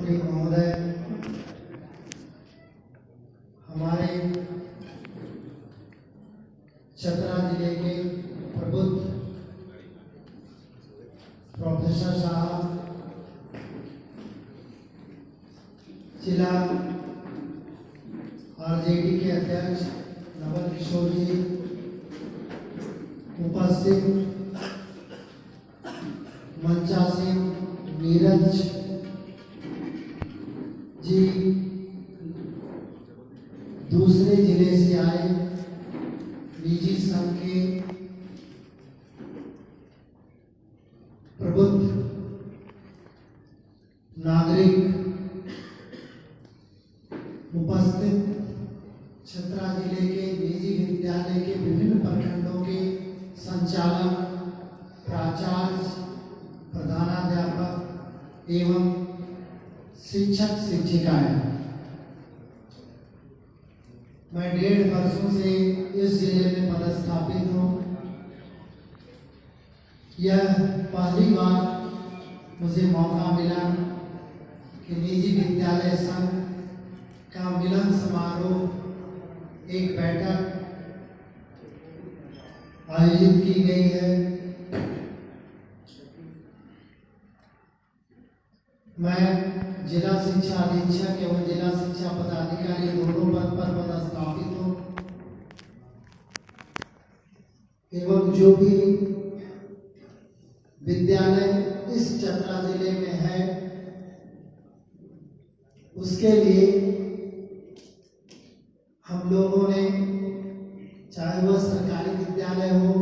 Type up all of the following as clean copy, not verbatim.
मंत्री महोदय, हमारे चतरा जिले के प्रबुद्ध प्रोफेसर साहब, जिला आरजेडी के अध्यक्ष नवल किशोर जी, उपस्थित मंचासीन नीरज जी, दूसरे जिले से आए निजी संघ के प्रबुद्ध नागरिक, उपस्थित चतरा जिले के निजी विद्यालय के विभिन्न प्रखंडों के संचालक, प्राचार्य, प्रधानाध्यापक एवं शिक्षक शिक्षिकाएं, मैं 1.5 वर्षों से इस जिले में पदस्थापित हूँ। यह पहली बार मुझे मौका मिला कि निजी विद्यालय संघ का मिलन समारोह, एक बैठक आयोजित की गई है। मैं जिला शिक्षा अधीक्षक एवं जिला शिक्षा पदाधिकारी दोनों पद पर पदस्थापित हूँ एवं जो भी विद्यालय इस चतरा जिले में है उसके लिए हम लोगों ने, चाहे वह सरकारी विद्यालय हो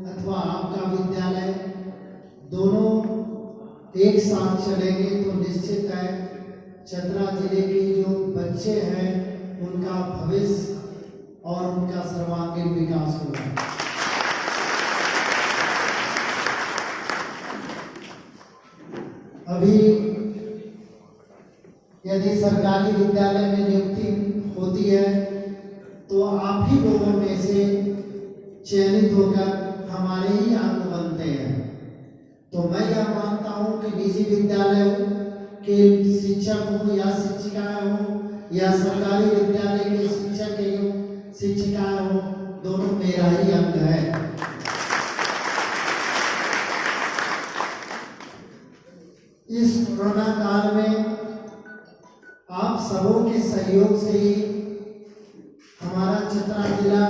अथवा आपका विद्यालय, दोनों एक साथ चलेंगे तो निश्चित है चतरा जिले के जो बच्चे हैं उनका भविष्य और उनका सर्वांगीण विकास होगा। अभी यदि सरकारी विद्यालय में नियुक्ति होती है तो आप ही लोगों में से चयनित होकर हमारे ही अंग बनते हैं। तो मैं यह मानता हूं कि निजी विद्यालय के शिक्षक हो या शिक्षिकाएं हो या सरकारी विद्यालय के शिक्षक एवं शिक्षिकाएं हो, दोनों मेरा ही अंग है। इस कोरोना काल में आप सबों के सहयोग से ही हमारा चतरा जिला,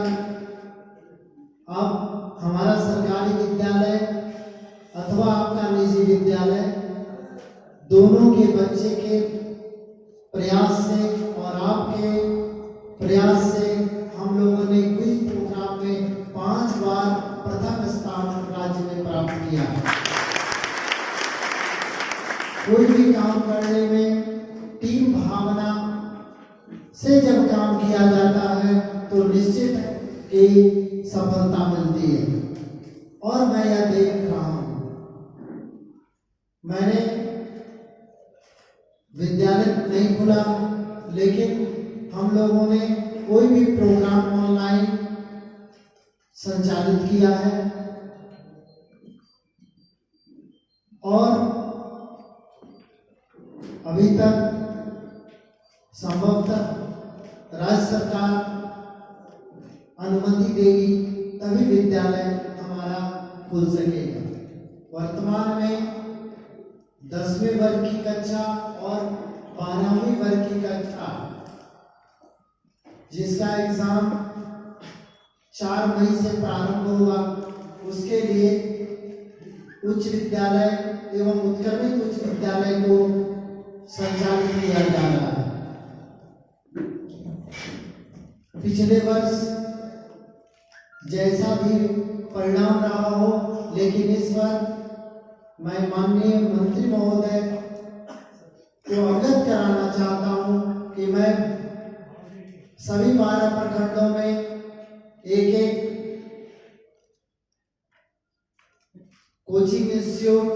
अब हमारा सरकारी विद्यालय अथवा आपका निजी विद्यालय, दोनों के बच्चे के प्रयास से और आपके प्रयास से हम लोगों ने क्विज प्रोग्राम में 5 बार प्रथम स्थान राज्य में प्राप्त किया। कोई भी काम करने में टीम भावना से जब काम किया जाता है तो निश्चित है कि सफलता मिलती है। और मैं यह देख रहा हूं, मैंने विद्यालय नहीं खुला लेकिन हम लोगों ने कोई भी प्रोग्राम ऑनलाइन संचालित किया है और अभी तक संभवतः राज्य सरकार अनुमति देगी तभी विद्यालय हमारा खुल सकेगा। वर्तमान में 10वीं वर्ग की कक्षा और 12वीं वर्ग की कक्षा, जिसका एग्जाम 4 मई से प्रारंभ होगा, उसके लिए उच्च विद्यालय एवं उत्क्रमित उच्च विद्यालय को संचालित किया जा रहा है। पिछले वर्ष जैसा भी परिणाम रहा हो, लेकिन इस बार मैं माननीय मंत्री महोदय को अवगत कराना चाहता हूं कि मैं सभी 12 प्रखंडों में एक कोचिंग इंस्टीट्यूट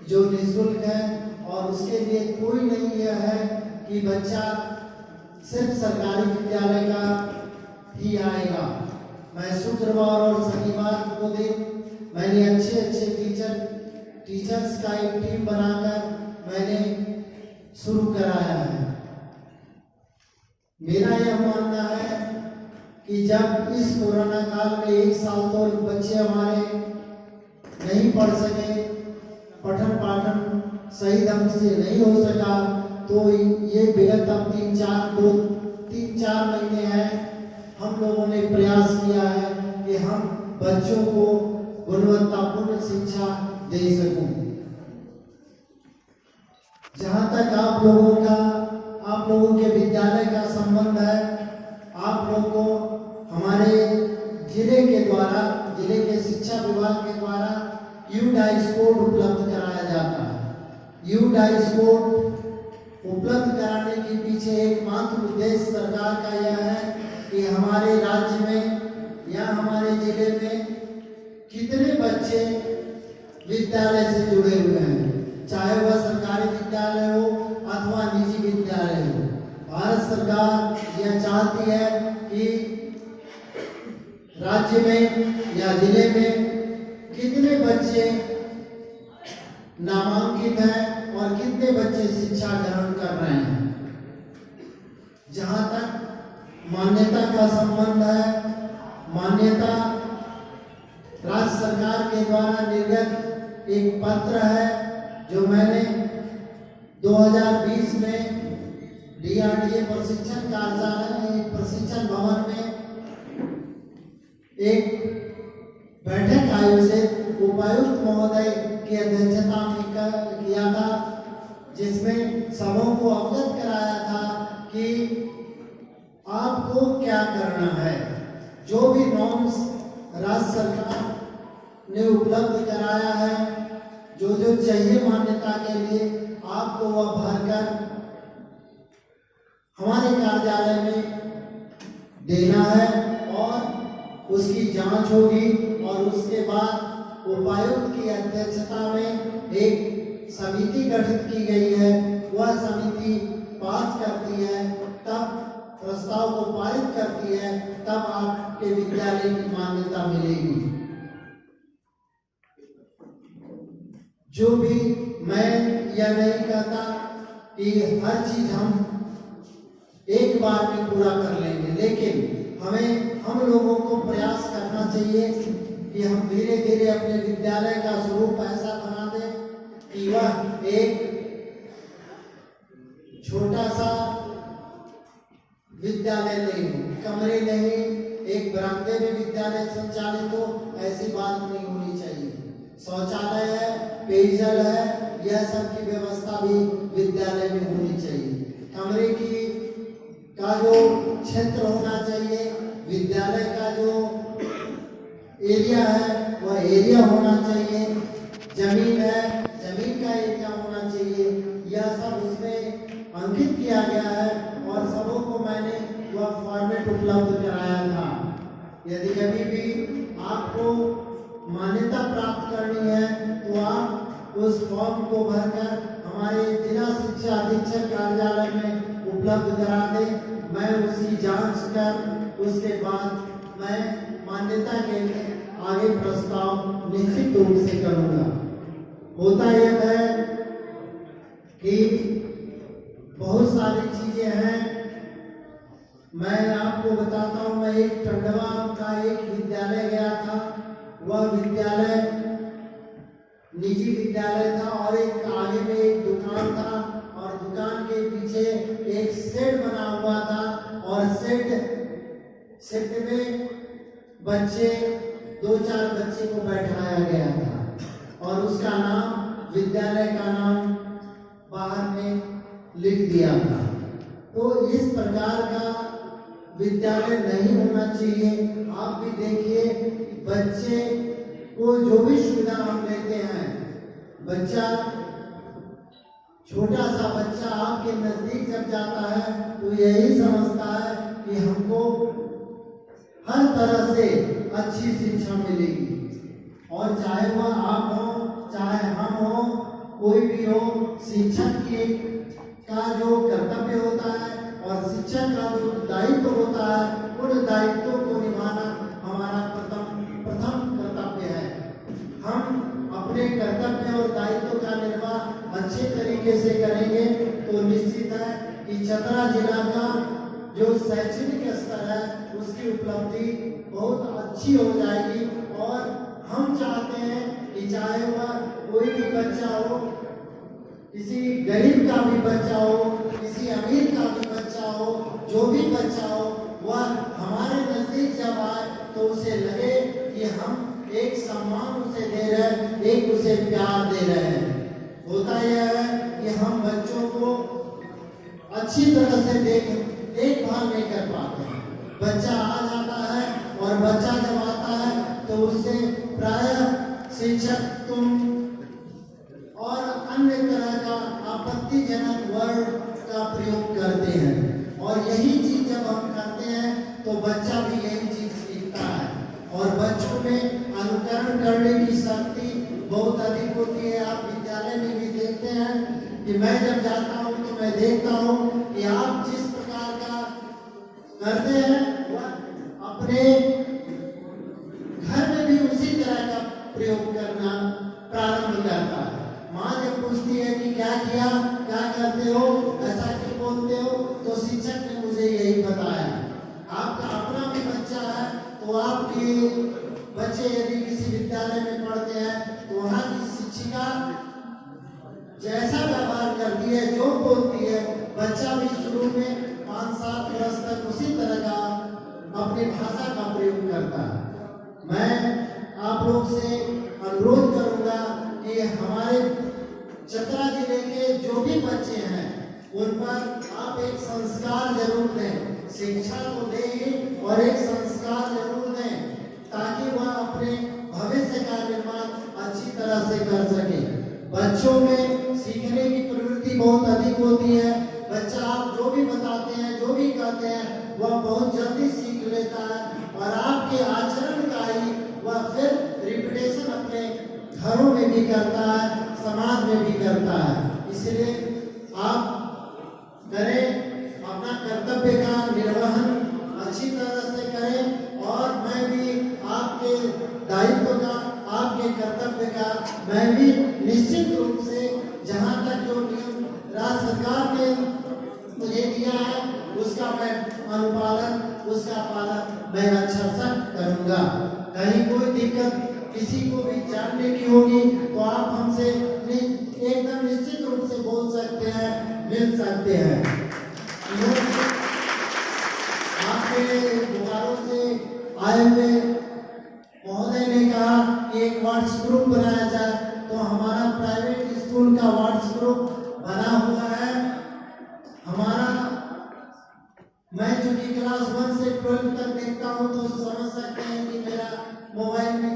जो निःशुल्क है और उसके लिए कोई नहीं यह है कि बच्चा सिर्फ सरकारी विद्यालय का ही आएगा। मैं शुक्रवार और शनिवार को दिन मैंने अच्छे टीचर्स का एक टीम बनाकर मैंने शुरू कराया है। मेरा यह मानना है कि जब इस कोरोना काल में 1 साल तो बच्चे हमारे नहीं पढ़ सके, पठन पाठन सही ढंग से नहीं हो सका, तो ये विगत अब 3-4 महीने हैं हम लोगों ने प्रयास किया है कि हम बच्चों को गुणवत्तापूर्ण शिक्षा दे सकूं। जहां तक आप लोगों के विद्यालय का संबंध है, आप लोगों को हमारे जिले के शिक्षा विभाग के द्वारा U-DICE कोड उपलब्ध कराया जाता है। U-DICE कोड उपलब्ध कराने के पीछे एकमात्र उद्देश्य सरकार का यह है कि हमारे राज्य में या हमारे जिले में कितने बच्चे विद्यालय से जुड़े हुए हैं, चाहे वह सरकारी विद्यालय हो अथवा निजी विद्यालय हो। भारत सरकार यह चाहती है कि राज्य में या जिले में कितने बच्चे नामांकित हैं और कितने बच्चे शिक्षा ग्रहण कर रहे हैं। जहां तक मान्यता का संबंध है, मान्यता राज्य सरकार के द्वारा निर्गत एक पत्र है जो मैंने 2020 में DRDA प्रशिक्षण कार्यालय प्रशिक्षण भवन में एक बैठक आयोजित उपायुक्त महोदय की अध्यक्षता में किया था, जिसमें सबों को अवगत कराया था कि आपको क्या करना है। जो भी नॉर्म्स राज्य सरकार ने उपलब्ध कराया है, जो चाहिए मान्यता के लिए, आपको वह भरकर हमारे कार्यालय में देना है और उसकी जांच होगी और उसके बाद उपायुक्त की अध्यक्षता में एक समिति गठित की गई है। वह समिति पास करती है, तब प्रस्ताव को पारित करती है, तब आपके विद्यालय की मान्यता मिलेगी। जो भी मैं यह नहीं कहता कि हर चीज हम एक बार में पूरा कर लेंगे, लेकिन हम लोगों को प्रयास करना चाहिए कि हम धीरे धीरे अपने विद्यालय का स्वरूप ऐसा बना दें कि वह एक छोटा सा विद्यालय नहीं, कमरे नहीं, एक बरामदे में विद्यालय संचालित हो, ऐसी बात नहीं होनी चाहिए। शौचालय है, पेयजल है, यह सब की व्यवस्था भी विद्यालय में होनी चाहिए। कमरे का जो क्षेत्र होना चाहिए, विद्यालय का जो एरिया है वह एरिया होना चाहिए, जमीन है जमीन का एरिया होना चाहिए, यह सब उसमें अंकित किया गया है और सबों को मैंने वह फॉर्मेट उपलब्ध कराया था। यदि कभी भी आपको मान्यता प्राप्त करनी है तो आप उस फॉर्म को भरकर हमारे जिला शिक्षा अधीक्षक कार्यालय में उपलब्ध करा दें। मैं उसकी जांच कर उसके बाद मैं मान्यता के लिए आगे प्रस्ताव निश्चित रूप से करूंगा। होता यह है कि बहुत सारी चीजें हैं, मैं आपको बताता हूं। मैं एक टंडवा का एक विद्यालय गया था, वह विद्यालय निजी विद्यालय था और एक आगे में एक दुकान था और दुकान के पीछे एक शेड बना हुआ था और शेड में बच्चे 2-4 बच्चे को बैठाया गया था और उसका नाम, विद्यालय का नाम बाहर में लिख दिया था। तो इस प्रकार का विद्यालय नहीं होना चाहिए। आप भी देखिए, बच्चे को जो भी सुविधा हम लेते हैं, बच्चा छोटा सा बच्चा आपके नजदीक जब जाता है तो यही समझता है कि हमको हर तरह से अच्छी शिक्षा मिलेगी। और चाहे वह आप हो, चाहे हम हो, कोई भी हो, शिक्षक का जो कर्तव्य होता है और शिक्षक का जो दायित्व होता है, उन दायित्वों को निभाना हमारा प्रथम कर्तव्य है। हम अपने कर्तव्य और दायित्व का निर्वाह अच्छे तरीके से करेंगे तो निश्चित है कि चतरा जिला का जो शैक्षणिक स्तर है उसकी उपलब्धि बहुत अच्छी हो जाएगी। और हम चाहते हैं कि चाहे वह कोई भी बच्चा हो, किसी गरीब का भी बच्चा हो, किसी अमीर का भी बच्चा हो, जो भी बच्चा हो, वह हमारे नजदीक जब आए तो उसे लगे कि हम एक सम्मान उसे दे रहे हैं, एक उसे प्यार दे रहे हैं। होता यह है कि हम बच्चों को अच्छी तरह से देखभाल नहीं कर पाते हैं। बच्चा आ जाता है और बच्चा जब आता है तो उससे प्रायः शिक्षक तुम और अन्य तरह का आपत्तिजनक वर्ड का प्रयोग करते हैं। और यही चीज जब हम करते हैं तो बच्चा भी यही चीज सीखता है और बच्चों में अनुकरण करने की शक्ति बहुत अधिक होती है। आप विद्यालय में भी देखते हैं कि मैं जब जाता हूँ तो मैं देखता हूँ कि आप जिस प्रकार का करते हैं वह अपने घर में भी उसी तरह का प्रयोग करना प्रारंभ करता है। माँ जब पूछती है कि क्या किया, क्या करते हो, ऐसा क्यों बोलते हो, तो शिक्षक ने मुझे यही बताया। आपका अपना भी बच्चा है तो आपके बच्चे यदि किसी विद्यालय में पढ़ते हैं तो वहाँ की शिक्षिका जैसा व्यवहार करती है, जो बोलती है, बच्चा भी शुरू में 5-7 वर्ष तक उसी तरह का अपनी भाषा का प्रयोग करता है। मैं आप लोग से अनुरोध करूंगा कि हमारे चतरा जिले के जो भी बच्चे हैं उन पर आप एक संस्कार जरूर दें। शिक्षा तो दें और एक संस्कार जरूर दें ताकि वह अपने भविष्य का निर्माण अच्छी तरह से कर सके। बच्चों में सीखने की प्रवृत्ति बहुत अधिक होती है। बच्चा आप जो भी बताते हैं, जो भी कहते हैं, वह बहुत जल्दी सीख लेता है और आपके आचरण का ही वह फिर रिपीटेशन अपने घरों में भी करता है, समाज में भी करता है। इसलिए आप करें, अपना कर्तव्य का निर्वहन अच्छी तरह से करें और मैं भी आपके दायित्व का, आपके कर्तव्य का मैं भी निश्चित रूप से जहाँ तक जो नियम राज्य सरकार ने मुझे दिया है उसका मैं अनुपालन, उसका पालन मैं अच्छा सा करूँगा। कहीं कोई दिक्कत किसी को भी जानने की होगी तो आप हमसे एकदम निश्चित रूप से बोल सकते हैं, मिल सकते हैं। आपके बोकारो से आए हुए महोदय ने कहा कि एक व्हाट्सएप ग्रुप बनाया जाए, तो हमारा प्राइवेट स्कूल का व्हाट्सएप ग्रुप बना हुआ है। हमारा मैं चूंकि क्लास 1 से 12 तक देखता हूँ तो समझ सकते हैं कि मेरा मोबाइल में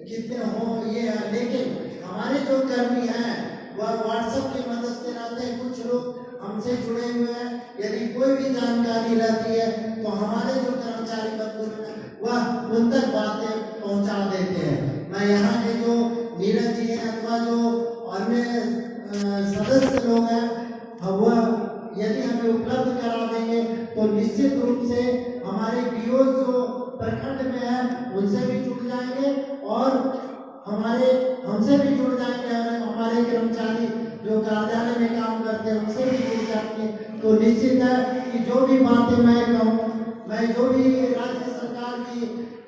कितने हो ये है, लेकिन हमारे जो कर्मी हैं वह व्हाट्सएप की मदद से रहते हैं। कुछ लोग हमसे जुड़े हुए हैं, यदि कोई भी जानकारी रहती है तो हमारे जो कर्मचारी बंधु हैं वह उन तक बातें पहुंचा देते हैं। मैं यहाँ के जो नीरज जी हैं अथवा जो अन्य सदस्य लोग हैं, वह यदि हमें उपलब्ध करा देंगे तो निश्चित रूप से हमारे बीओ जो प्रखंड में है उनसे भी जुड़ जाएंगे और हमसे भी जुड़ जाएंगे और हमारे कर्मचारी जो कार्यालय में काम करते हैं उनसे भी जुड़ जाएंगे। तो निश्चित है कि जो भी बातें मैं कहूँ, मैं जो भी राज्य सरकार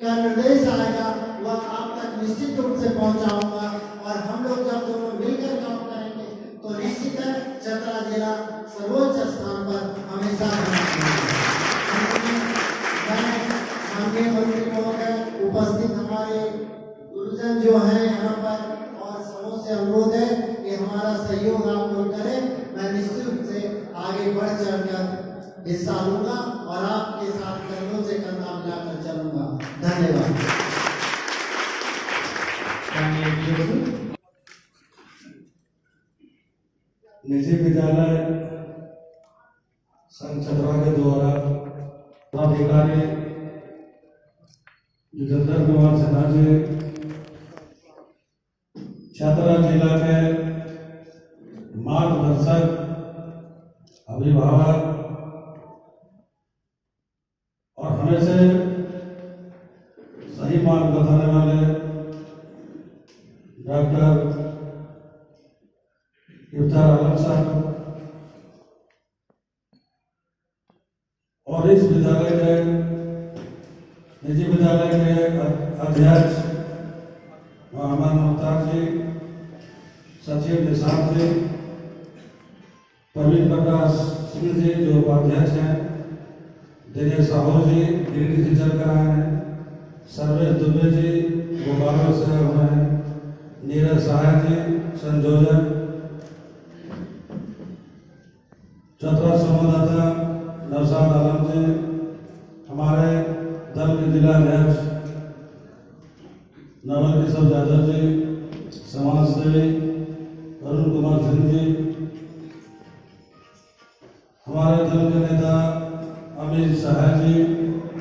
का निर्देश आएगा वह आप तक निश्चित रूप से पहुँचाऊंगा और हम लोग जब दोनों मिलकर काम करेंगे तो निश्चित है चतरा जिला सर्वोच्च स्थान पर हमेशा उपस्थित हमारे गुरुजन जो हैं यहाँ पर और सबों से अनुरोध है कि हमारा सहयोग आप लोग करें। मैं निश्चित रूप से आगे बढ़ चढ़कर हिस्सा लूंगा और आपके साथ कंधों से कंधा मिलाकर चलूंगा। धन्यवाद। निजी विद्यालय संघ चतरा के द्वारा पदाधिकारी युगंधर कुमार सिन्हा जी, चतरा जिला के मार्गदर्शक, अभिभावक और हमें से सही मार्ग बताने वाले डॉक्टर इफ्तार आलम साहब, और इस विद्यालय के निजी विद्यालय के अध्यक्ष मोहम्मद मुख्तार जी, सचिव निशांत जी, प्रवीण प्रकाश सिंह जी जो उपाध्यक्ष हैं, दिनेश साहू जी डिग्री टीचर का हैं, सर्वेश दुबे जी गोपाल से हुए हैं, नीरज सहाय जी संयोजक, चतरा संवाददाता नौशाद आलम जी, हमारे दल के जिला अध्यक्ष नवल किशोर यादव जी, समाज सेवी अरुण कुमार सिंह जी, हमारे दल के नेता अमित शाह जी,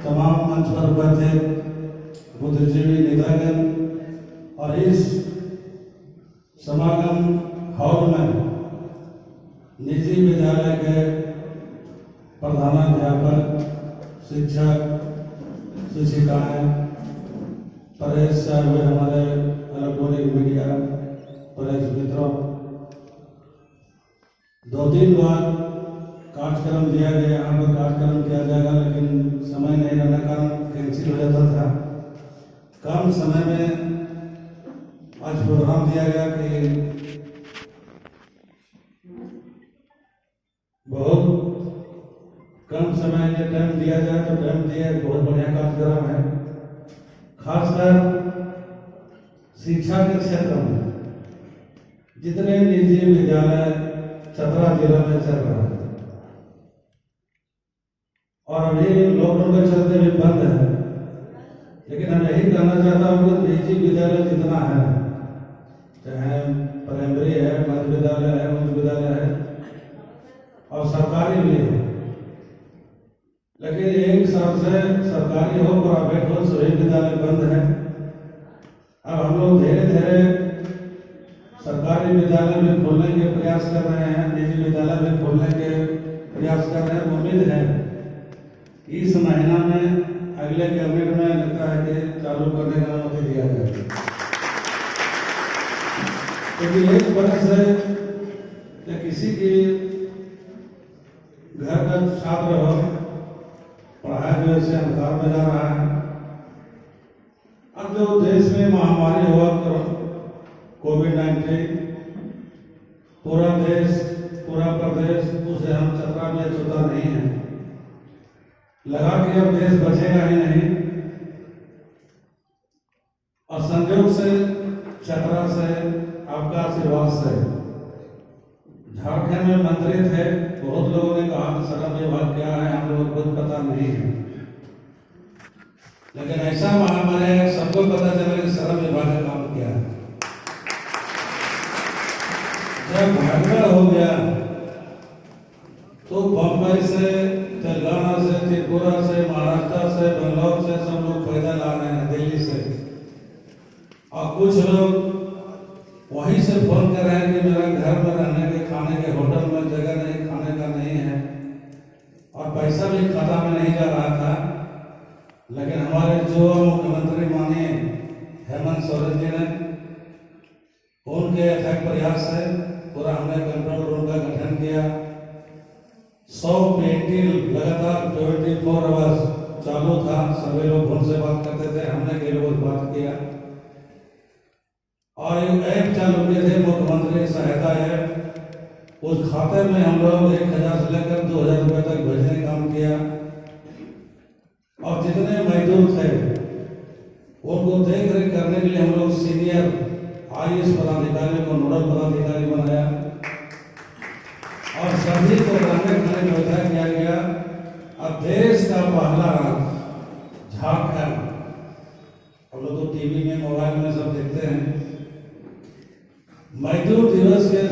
तमाम मंच पर उपस्थित बुद्धिजीवी नेतागण और इस समागम हॉल में निजी विद्यालय के प्रधानाध्यापक, शिक्षक, शिक्षिकाएं, प्रेस से हुए हमारे इलेक्ट्रॉनिक मीडिया प्रेस मित्रों, 2-3 बार कार्यक्रम दिया गया, यहाँ पर कार्यक्रम किया जाएगा लेकिन समय नहीं रहने का कारण कैंसिल हो जाता था। कम समय में आज प्रोग्राम दिया गया कि बहुत कम समय के टाइम दिया जाए तो टाइम दिया, बहुत बढ़िया कार्यक्रम है। खासकर शिक्षा के क्षेत्र में जितने निजी विद्यालय चतरा जिला में चल रहा है और अभी लॉकडाउन के चलते भी बंद है, लेकिन हम यही कहना चाहता हूँ कि निजी विद्यालय जितना है, चाहे प्राइमरी है, मध्य विद्यालय है, उच्च विद्यालय है और सरकारी भी है, लेकिन एक हिसाब से सरकारी हो प्राइवेट हो सभी विद्यालय बंद है। अब हम लोग धीरे धीरे सरकारी विद्यालय भी खोलने के प्रयास कर रहे हैं, निजी विद्यालय भी खोलने के प्रयास कर रहे हैं। उम्मीद है इस महीना में अगले कैबिनेट में लगता है कि चालू करने का अनुमति दिया जाएगा, क्योंकि एक बरस है या किसी की घर का छात्र हो, पढ़ाई जो है अंधकार में जा रहा है। अब जो देश में महामारी हुआ कोविड-19, पूरा देश पूरा प्रदेश उसे हम चतरा में छूता नहीं है, लगा कि अब देश बचेगा ही नहीं। और संयोग से चतरा से आपका आशीर्वाद से झारखंड में मंत्री थे, बहुत लोगों ने कहा कि श्रम विभाग क्या है, हम लोगों को कुछ पता नहीं है, लेकिन ऐसा महामारी है सबको पता चला कि श्रम विभाग का काम क्या है। जब भगदड़ हो गया तो बम्बई से, तेलंगाना से, त्रिपुरा से, महाराष्ट्र से, बेंगलोर से सब लोग पैदल आ रहे हैं, दिल्ली से, और कुछ लोग वहीं से फोन कर रहे हैं कि मेरा घर में रहने के, खाने के होटल में जगह नहीं, खाने का नहीं है, और पैसा भी खाता में नहीं जा रहा था। लेकिन हमारे जो मुख्यमंत्री माननीय हेमंत सोरेन जी ने उनके अथक प्रयास से पूरा हमने कंट्रोल रूम का गठन किया। 100 पेंटिल लगातार 24 आवर्स चालू था, सभी लोग फोन से बात करते थे, हमने कई लोगों से बात किया और एक ऐप चालू किए थे, मुख्यमंत्री सहायता ऐप। उस खाते में हम लोग 1000 से लेकर 2000 रुपए तक भेजने का काम किया और जितने मजदूर थे उनको देख रेख करने के लिए हम लोग सीनियर IAS पदाधिकारी को नोडल पदाधिकारी बनाया और सभी को रहने खाने व्यवस्था किया गया। अब देश का पहला राज्य झारखंड, हम लोग तो टीवी में, मोबाइल में सब देखते हैं, मजदूर दिवस के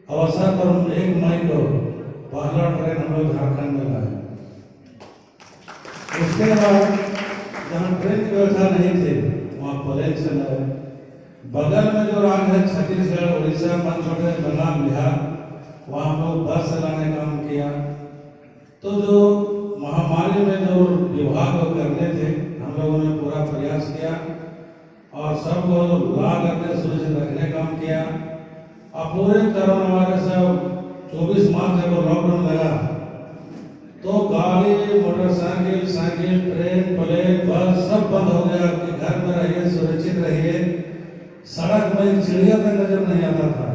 अवसर पर 1 मई को पहला ट्रेन हम लोग झारखंड में लाए। उसके बाद जहाँ ट्रेन की व्यवस्था नहीं थी वहाँ प्लेन से लाए। बगल में जो राज्य है छत्तीसगढ़, उड़ीसा, मध्य बंगाल, बिहार, वहाँ हम लोग बस से लाने का काम किया। तो जो महामारी में जो विभाग करने थे हम लोगों ने पूरा प्रयास किया और सबको ला करके सुरक्षित रखने का काम किया। और पूरे कोरोना वायरस से 24 मार्च जब लॉकडाउन लगा तो गाड़ी मोटरसाइकिल, साइकिल, ट्रेन, प्लेन, बस सब बंद हो गया कि घर में रहिए, सुरक्षित रहिए। सड़क में चिड़िया तक नजर नहीं आता था,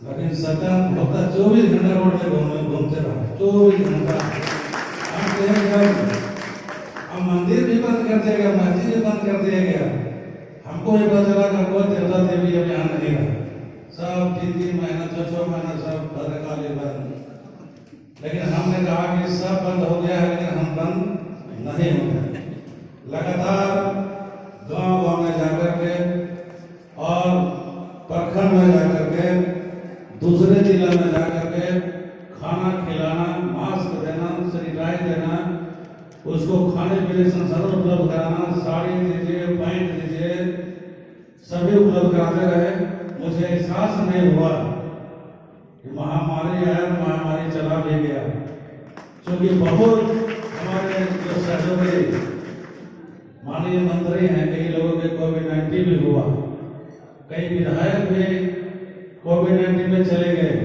लेकिन सरकार होता 24 घंटा रोड पे घूमते रहा, 24 घंटा। अब मंदिर भी बंद कर दिया गया, मस्जिद भी बंद कर दिया गया। हमको ये पता चला कि कोई देवता देवी अब यहाँ नहीं रहा, सब 3-3 महीना 6-6 महीना सब भद्रकाली बंद। लेकिन हमने कहा कि सब बंद हो गया है, लेकिन हम बंद नहीं हो गए। लगातार गांव-गांव में जाकर के और प्रखंड में जाकर के, दूसरे जिला में जाकर के खाना खिलाना, मास्क देना, सैनिटाइज देना, उसको खाने पीने संसाधन उपलब्ध कराना, साड़ी दीजिए, पैंट दीजिए, सभी उपलब्ध कराते रहे। मुझे एहसास नहीं हुआ कि महामारी आया, महामारी चला भी गया। क्योंकि बहुत हमारे जो सहयोगी माननीय मंत्री हैं, कई लोगों के कोविड-19 भी हुआ, कई विधायक भी कोविड-19 में चले गए,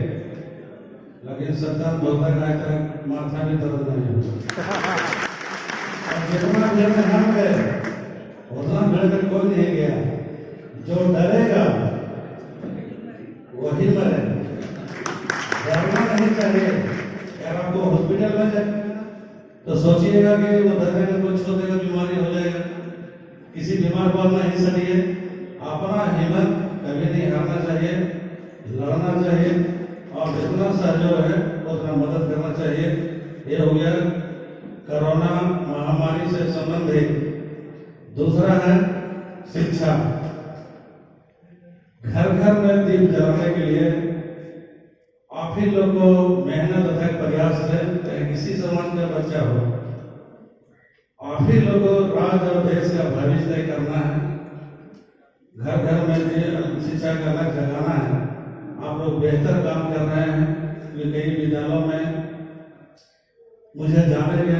लेकिन सरकार बहुत आज तक माथा भी दर्द नहीं हुआ। और जितना भीड़ में हम गए उतना भीड़ में कोई नहीं गया। जो डरेगा वही मरे, डरना नहीं चाहिए। अगर आपको हॉस्पिटल में जाए तो सोचिएगा कि वो डरने में कुछ हो जाएगा, बीमारी हो जाएगा। किसी बीमार को नहीं सड़िए, अपना हिम्मत कभी नहीं हारना चाहिए, लड़ना चाहिए और जितना सहयोग है उतना मदद करना चाहिए। ये हो गया कोरोना महामारी से संबंधित। दूसरा है शिक्षा। घर घर में दीप जलाने के लिए आप ही लोग को मेहनत तथा प्रयास से, चाहे किसी समाज का बच्चा हो, आप ही लोग को राज्य और देश का भविष्य तय करना है। घर घर में शिक्षा का लक्ष्य जगाना है। आप लोग बेहतर काम कर रहे हैं। कई विद्यालयों में मुझे जाने के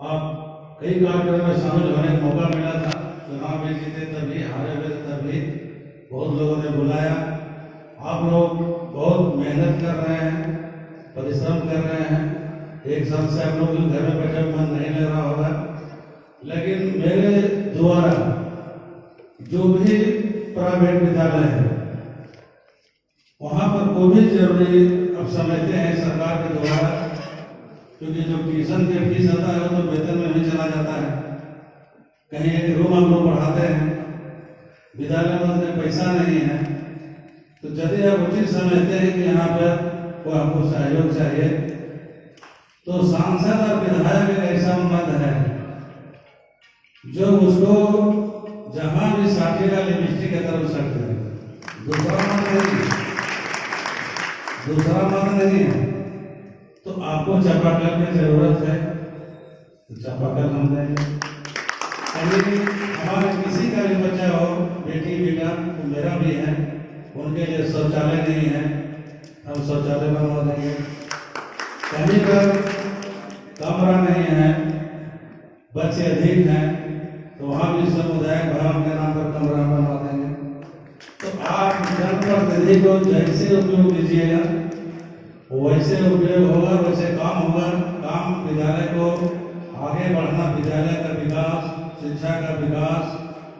आप कई कार्यक्रम में शामिल होने का मौका मिला था। चुनाव में जीते तभी, हारे हुए तभी, बहुत लोगों ने बुलाया। आप लोग बहुत मेहनत कर रहे हैं, परिश्रम कर रहे हैं। एक साथ से आप लोग घर में बैठे मन नहीं ले रहा होगा, लेकिन मेरे द्वारा जो भी प्राइवेट विद्यालय है वहाँ पर कोविड जरूरी अब समझते हैं सरकार के द्वारा, क्योंकि जो ट्यूशन के फीस आता है वो तो वेतन में भी चला जाता है। कहीं एक रूम हम लोग पढ़ाते हैं, विद्यालय में उतने पैसा नहीं है, तो यदि आप उचित समझते हैं कि यहाँ पर कोई आपको सहयोग चाहिए, तो सांसद और विधायक एक ऐसा मत है जो उसको जहां भी साटेगा लिपस्टिक की तरफ सकते हैं। दूसरा मत नहीं है। तो आपको चापाकल की जरूरत है तो चापाकल हम देंगे। हमारे किसी का भी बच्चा हो, बेटी बेटा, तो मेरा भी है, उनके लिए शौचालय नहीं है, हम शौचालय बनवा देंगे। कहीं पर कमरा नहीं है, बच्चे अधिक हैं, तो वहाँ भी सामुदायिक भवन के नाम पर कमरा बनवा देंगे। तो आप जनप्रतिनिधि को जैसे उपयोग कीजिएगा वैसे उपयोग होगा, वैसे काम होगा। काम विद्यालय को आगे बढ़ना, विद्यालय का विकास, शिक्षा का विकास,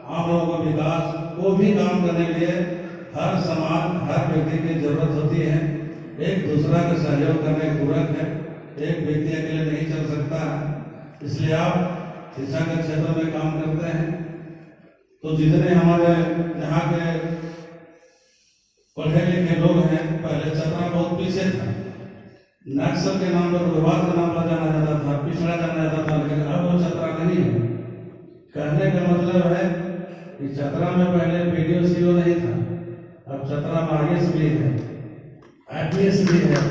आम लोगों का विकास, वो भी काम करने के लिए हर समाज, हर व्यक्ति की जरूरत होती है। एक दूसरा का सहयोग करने पूरक है, एक व्यक्ति अकेले नहीं चल सकता है। इसलिए आप शिक्षा के क्षेत्र में काम करते हैं, तो जितने हमारे यहाँ के पढ़े लिखे लोग हैं, पहले चतरा बहुत पीछे था, नक्सल के नाम पर, उग्रवाद के नाम पर जाना जाता था, पिछड़ा जाना जाता था, लेकिन अब वो चतरा नहीं है। कहने का मतलब है कि चतरा में पहले वीडियो सीओ नहीं था, अब चतरा में आईएएस भी है, आईपीएस भी है,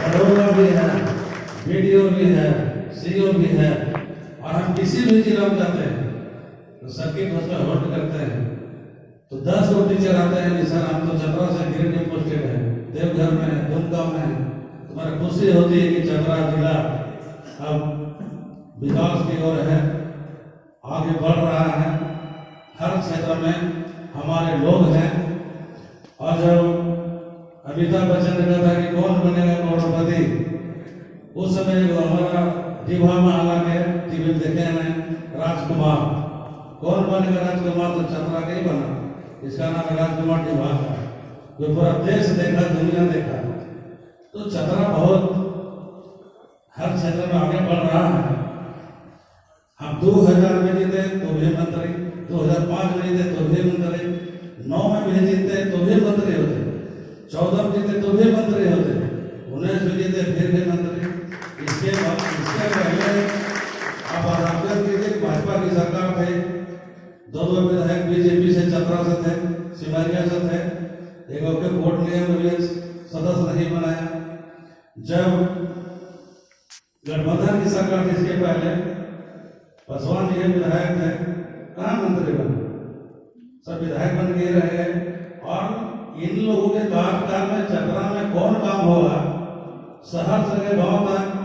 दरोगा भी है, वीडियो भी है, सीओ भी है। और हम किसी भी जिला में जाते हैं तो सर्किट हाउस में होल्ड करते हैं, तो 10 लोग टीचर आते हैं कि सर हम तो चतरा से ग्रेड पोस्टेड है, देवघर में, दुमका में। तुम्हारा खुशी होती है कि चतरा जिला अब विकास की ओर है, आगे बढ़ रहा है, हर क्षेत्र में हमारे लोग हैं। और जब अमिताभ बच्चन ने कहा था कि कौन बनेगा करोड़पति, उस समय वो हमारा दिवा में हालांकि टीवी देखे हैं राजकुमार, कौन बनेगा राजकुमार, तो चतरा का ही बना, इसका नाम है राजकुमार दिवा का, जो पूरा देश देखा, दुनिया देखा। तो चतरा बहुत हर क्षेत्र में आगे बढ़ रहा है। हम 2000 में जीते तो भी मंत्री, 2005 में जीते तो भी मंत्री, 9 में भी जीते तो भी मंत्री होते, 14 में जीते तो भी मंत्री होते, 19 में जीते फिर भी मंत्री। इसके पहले आप आराम कीजिए, भाजपा की सरकार थे, 2 विधायक बीजेपी से चतरा से थे, सिमरिया से थे, एक के वोट नियम में सदस्य नहीं बनाया। जब गठबंधन की सरकार थी इसके पहले पासवान जी विधायक थे, कहाँ मंत्री बने, सब विधायक बन के रह गए। और इन लोगों के कार्यकाल में चतरा में कौन काम होगा, शहर से गए गाँव तक,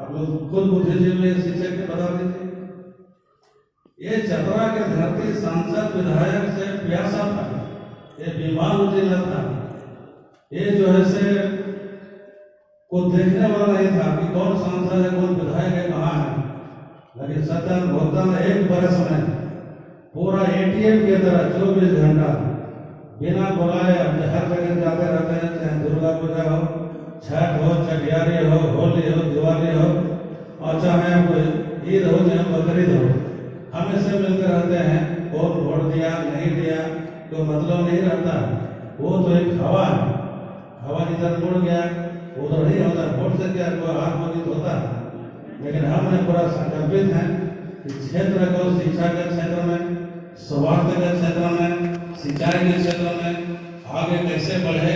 आप लोग खुद बुद्धिजीवी में शिक्षक के बता दीजिए। ये चतरा के धरती सांसद विधायक से प्यासा था, ये बीमार जिला था, ये जो है से को देखने वाला नहीं था कि कौन सांसद है, कौन विधायक है, कहाँ है। लेकिन सत्तर भुगतान 1 बरस में पूरा ATM की तरह 24 घंटा बिना बुलाए हर जगह जाते रहते हैं, चाहे दुर्गा पूजा हो, छठ हो, छठियारी हो, होली हो, दिवाली हो, और चाहे कोई ईद हो, चाहे बकरीद हो, हमेशा मिलकर रहते हैं। कौन वोट दिया नहीं दिया कोई मतलब नहीं रहता, वो तो एक हवा है, हवा जिधर मुड़ गया उधर नहीं होता, वोट से क्या कोई हाथ मजबूत होता है। लेकिन हमने पूरा संकल्पित हैं कि क्षेत्र को शिक्षा के क्षेत्र में, स्वास्थ्य के क्षेत्र में, सिंचाई के क्षेत्र में आगे कैसे बढ़े,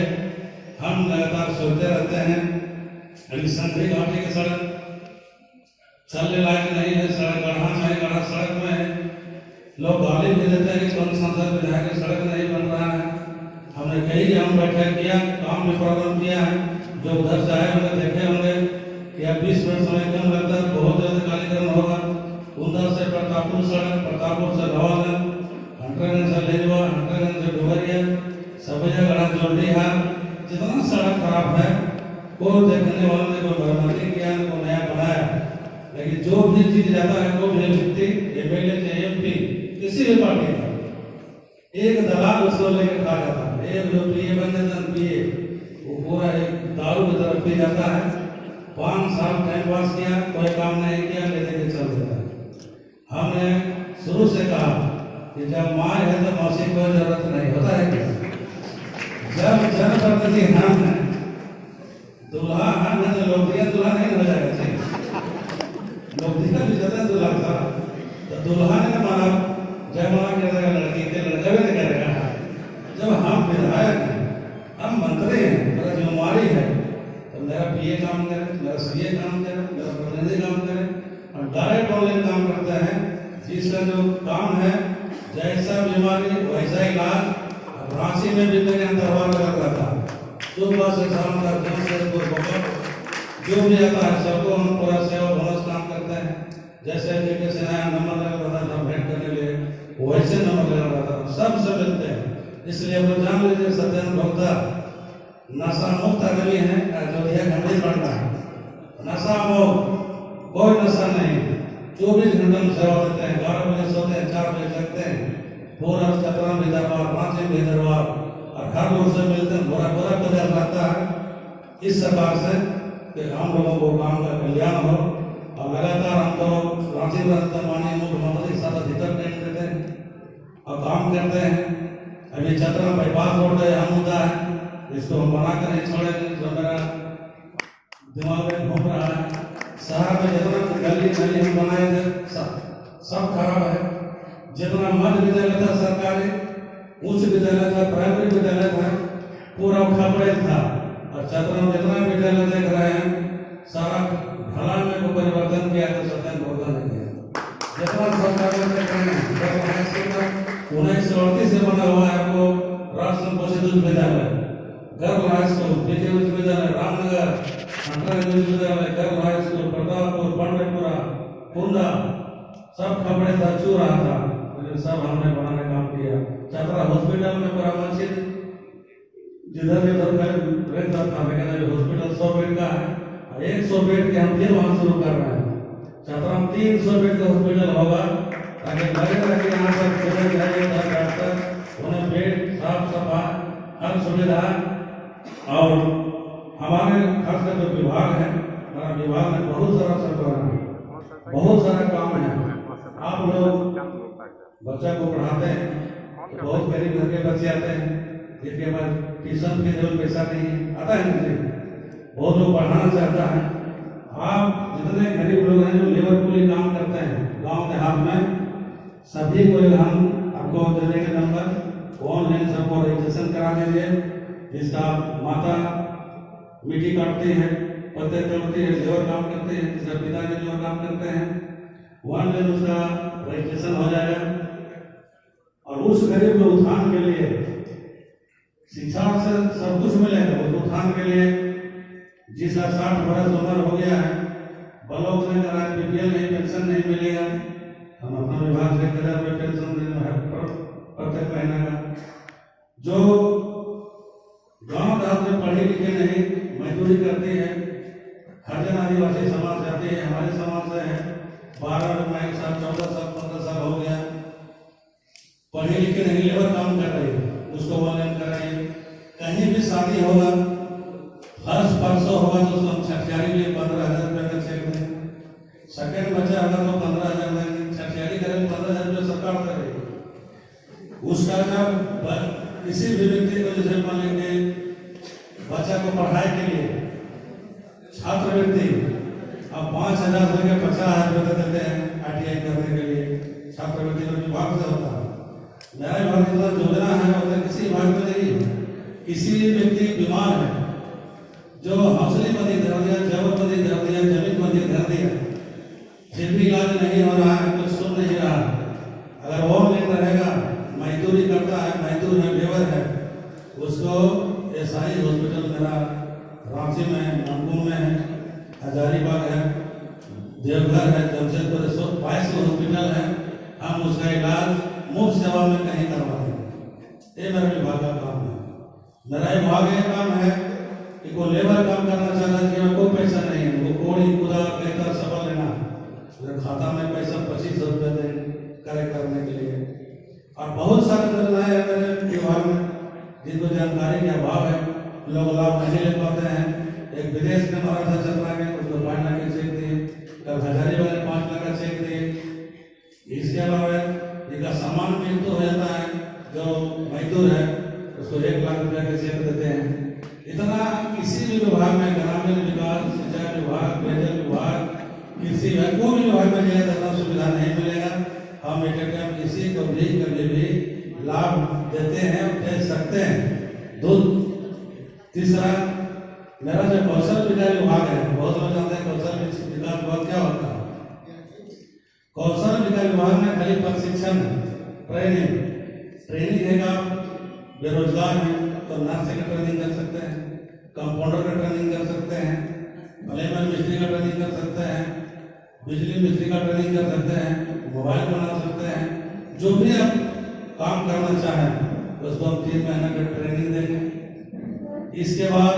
हम लगातार सोचते रहते हैं। अभी संधि घाटी की सड़क चलने लायक नहीं है, सड़क गढ़ा चाहे गढ़ा सड़क में है, लोग गाली भी देते हैं कि कौन सांसद विधायक सड़क नहीं बन रहा है। हमने कई हम बैठक किया, काम में प्रॉब्लम किया है, जो उधर से आए होंगे देखे होंगे कि अब 20 मिनट समय कम लगता है, बहुत ज्यादा कार्यक्रम होगा। उधर से प्रतापपुर सड़क, प्रतापपुर से नवागंज, हंटरगंज से लेजवा, हंटरगंज से डुमरिया, सबैयागढ़ जोड़ीहा, जितना सड़क खराब है कोई देखने वालों ने कोई मरम्मती किया, कोई नया बनाया। लेकिन जो भी चीज जाता है वो भी व्यक्ति MLA चाहे MP किसी भी पार्टी का एक दलाल उसको लेकर खा जाता है। एक जो PA बन जाता है PA, वो पूरा एक दारू की तरफ पी जाता है, 5 साल टाइम पास किया, कोई काम नहीं किया, ले लेके चल देता है। हमने शुरू से कहा कि जब माँ है तो मौसी की कोई जरूरत नहीं होता है क्या, जब जनप्रतिनिधि हम है, दूल्हा हम है, तो लोग दूल्हा नहीं हो जाएगा, चाहिए लोग दिखा भी जाता है दूल्हा का, तो दूल्हा ने हमारा जयमाला करेगा, लड़की के लड़का भी नहीं करेगा। जब हम विधायक हैं, हम मंत्री हैं, मेरा जिम्मेवारी है, तो मेरा PA काम करे, मेरा CA काम करे, मेरा प्रतिनिधि काम करे, हम डायरेक्ट ऑनलाइन काम करते हैं। जिसका जो काम है, जैसा बीमारी वैसा इलाज। अब रांची में भी मेरे दरबार लगा था, सुबह से शाम तक जो भी आता है सबको हम पूरा सेवा बोनस काम करते हैं। जैसे बेटे से नया नंबर लगा था जब भेंट करने लिए, वैसे नंबर लगा रहा था, सबसे मिलते हैं। इसलिए आप लोग जान लीजिए सत्यन भक्ता नशा मुक्त आदमी है, अयोध्या घंटे पड़ता है, नशा मुक्त, कोई नशा नहीं, 24 घंटे में सेवा देते हैं, 12 बजे सोते हैं, 4 बजे जगते हैं, पूरा चतरा भी दरबार, रांची भी दरबार, और हर लोग से मिलते हैं, बुरा बुरा बदल रहता है इस सरकार से कि हम लोगों को काम का कल्याण हो। और लगातार हम तो रांची में माननीय मुख्यमंत्री के साथ अधिकतर ट्रेन देते हैं और काम करते हैं। अभी चतरा बाईपास रोड है, अहम मुद्दा है, इसको हम बना कर नहीं छोड़ेंगे, जो मेरा दिमाग में घूम रहा है। शहर में जितना गली गली हम बनाए थे सब खराब है। जितना मध्य विद्यालय था सरकारी, उच्च विद्यालय था, प्राइमरी विद्यालय था, पूरा खबरें था। और चतरा में जितना विद्यालय देख रहे हैं सारा ढलान में को परिवर्तन किया तो सत्यन भोगा नहीं किया। जितना सरकार ने देख रहे हैं 1938 से बना हुआ है, आपको राष्ट्र पोषित उच्च विद्यालय, गर्ल हाई स्कूल, पीके उच्च विद्यालय रामनगर, हंटरगंज उच्च विद्यालय, girl high school, Pratappur, Pandepura, Kunda, सब खबरें था, चू रहा था, लेकिन सब हमने बनाने काम किया। चतरा हॉस्पिटल में परामर्शित जिधर भी रहता था, लेकिन अभी हॉस्पिटल 100 बेड का है, 100 बेड के हम फिर वहां शुरू कर रहे हैं। छतरा में 300 बेड का हॉस्पिटल होगा, ताकि लगेगा कि यहाँ पर जगह चाहिए डॉक्टर, उन्हें बेड, साफ सफाई, हर सुविधा। और हमारे खास कर जो विभाग है, हमारा विभाग में बहुत सारा सरकार है, बहुत सारा काम है। आप लोग बच्चा को पढ़ाते हैं तो बहुत गरीब घर के बच्चे आते हैं जिनके पास ट्यूशन के लिए पैसा नहीं आता है, मुझे बहुत लोग पढ़ाना चाहता है। आप जितने गरीब लोग हैं जो लेबर कूली काम करते हैं गांव देहात में, सभी को हम आपको दे देंगे नंबर, ऑनलाइन सबको रजिस्ट्रेशन करा दीजिए। जिसका माता मिट्टी काटती है, पत्ते तोड़ती है, लेबर काम करती है, जिसका पिता के लेबर काम करते हैं, ऑनलाइन उसका रजिस्ट्रेशन हो जाएगा। और उस गरीब के उत्थान के लिए शिक्षा से सब कुछ मिलेगा। उस उत्थान के लिए जिसका 60 वर्ष उम्र हो गया है, ब्लॉक में अगर बीपीएल नहीं, पेंशन नहीं मिलेगा, हम अपना विभाग से 1000 रुपये पेंशन देना है प्रत्येक महीना का। जो गांव देहात में पढ़े लिखे नहीं, मजदूरी करते हैं, हरिजन आदिवासी समाज जाते हैं, हमारे समाज से है, 12 1 साल 14 साल 15 साल हो गया, पढ़े लिखे नहीं, लेबर काम कर रहे हैं, उसको ऑनलाइन कराइए। कहीं भी शादी होगा, फर्स्ट परसों होगा तो उसको हम छठियारी लिए 15,000 रुपये का चेक दें। सेकेंड बच्चा होगा तो 15,000 देंगे, छठियारी करेंगे 15,000 रुपये सरकार करेगी। उसका जब किसी भी व्यक्ति को जैसे मान लेंगे बच्चा को पढ़ाई के लिए छात्रवृत्ति अब 5,000 से लेकर 50,000 रुपये देते हैं ITI करने के लिए, छात्रवृत्ति जो विभाग से होता है। मेरा विभाग योजना है, मतलब किसी विभाग में नहीं। किसी व्यक्ति बीमार है जो हौसले बंदी धर दिया, जबर बंदी धर दिया, जमीन बंदी धर दिया, फिर भी इलाज नहीं हो रहा है, कुछ सुन नहीं रहा, अगर वो ऑनलाइन रहेगा, मजदूरी करता है, मजदूर है, लेबर है, उसको एसआई हॉस्पिटल मेरा रांची में है, नागपुर में है, हजारीबाग है, देवघर है, जमशेदपुर 22 हॉस्पिटल है, हम उसका इलाज मुफ्त सेवा में कहीं करवा देंगे। ये मेरा विभाग का काम है। मेरा विभाग का काम है कि कोई लेबर काम करना चाहता है कि कोई पैसा नहीं है, वो कोड़ी खुदा बेहतर सफल लेना, खाता में पैसा 2500 रुपये देंगे कार्य करने के लिए। और बहुत सारे योजनाएं हैं मेरे विभाग में जिनको जानकारी के अभाव है, लोग लाभ नहीं ले पाते हैं। एक विदेश में हमारा था चल रहा है, उसको 5 लाख का चेक दिए, कल हजारीबाग में 5 लाख का चेक दिए। इसके अलावा जिनका सामान मृत्यु हो जाता है, जो मजदूर है, उसको 1 लाख रुपया का चेक देते हैं। इतना किसी भी विभाग में, ग्रामीण विकास, सिंचाई विभाग, पेयजल विभाग, कृषि विभाग, कोई भी विभाग में जाए तो सुविधा नहीं मिलेगा। हम एक किसी को भी कभी भी लाभ देते हैं, दे सकते हैं। तीसरा मेरा जो कौशल विकास विभाग है, बहुत लोग जानते हैं कौशल विकास विभाग क्या होता है। कौशल विकास विभाग में खाली प्रशिक्षण, ट्रेनिंग देगा। बेरोजगार है तो नर्सिंग का ट्रेनिंग कर सकते हैं, कंपाउंडर का ट्रेनिंग कर सकते हैं, प्लम्बर मिस्त्री का ट्रेनिंग कर सकते हैं, बिजली मिस्त्री का ट्रेनिंग कर सकते हैं, मोबाइल बना सकते हैं। जो भी आप काम करना चाहें उसको हम 3 महीने का ट्रेनिंग देंगे। इसके बाद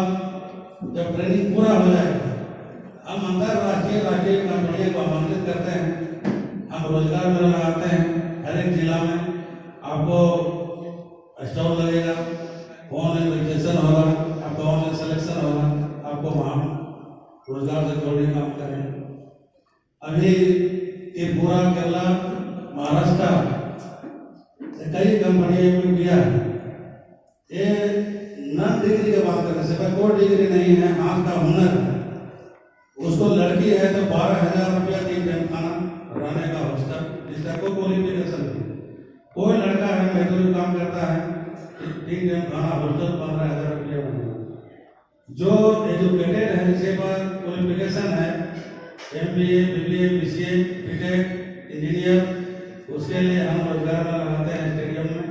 जब ट्रेनिंग पूरा हो जाएगा, हम अंतरराष्ट्रीय राष्ट्रीय कंपनियों को आमंत्रित करते हैं, हम रोजगार मेला लगाते हैं। हर एक जिला में आपको स्टॉल लगेगा, ऑनलाइन रजिस्ट्रेशन होगा, आपका ऑनलाइन सिलेक्शन होगा, आपको वहाँ रोजगार से जोड़ने काम करें। अभी त्रिपुरा, केरला, महाराष्ट्र कई कंपनियों में किया है। ये नन डिग्री के बात करने से कोई डिग्री नहीं है, हाथ का हुनर है। उसको लड़की है तो 12,000 रुपया 3 टाइम खाना, रहने का हॉस्टल, जिसका कोई क्वालिफिकेशन नहीं। कोई लड़का है मजदूरी काम करता है, 3 टाइम खाना, हॉस्टल, 15,000 रुपया महीना। जो एजुकेटेड है, जिसके पास क्वालिफिकेशन है, MBA, BBA, BCA, BTech, engineer, उसके लिए हम रोजगार में लगाते हैं स्टेडियम में।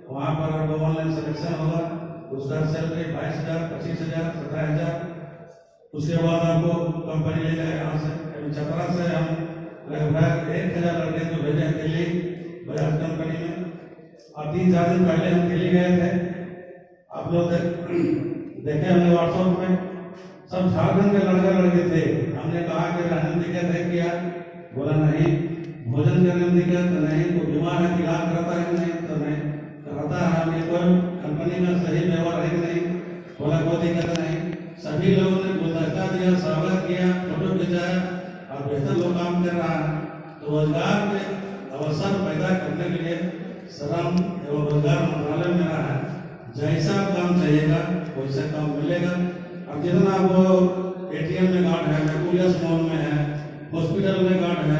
वहाँ पर आपको ऑनलाइन सिलेक्शन होगा, उसका सैलरी 22,000, 25,000, 17,000। उसके बाद आपको कंपनी ले जाए यहाँ से। अभी छपरा से हम लगभग 1,000 लड़के को भेजे हैं दिल्ली बजाज कंपनी में, और 3-4 दिन पहले हम दिल्ली गए थे। आप लोग देखे हमने व्हाट्सएप में सब झारखंड के लड़का लड़के थे। हमने कहा कि रहने में दिक्कत है क्या? बोला नहीं। भोजन करने में दिक्कत तो नहीं। कोई बीमार है इलाज कराता है कि नहीं? तो नहीं कराता है। हमें कोई कंपनी में सही व्यवहार है कि नहीं? बोला कोई दिक्कत नहीं। सभी लोगों ने गुलदस्ता दिया, स्वागत किया, फोटो खिंचाया और बेहतर लोग काम कर रहा है। तो रोजगार के अवसर पैदा करने के लिए श्रम एवं रोजगार मंत्रालय में रहा है। जैसा काम चाहिएगा वैसा काम मिलेगा। अब जितना वो ATM में गार्ड है, मैकुलियस मॉल में है, हॉस्पिटल में गार्ड है,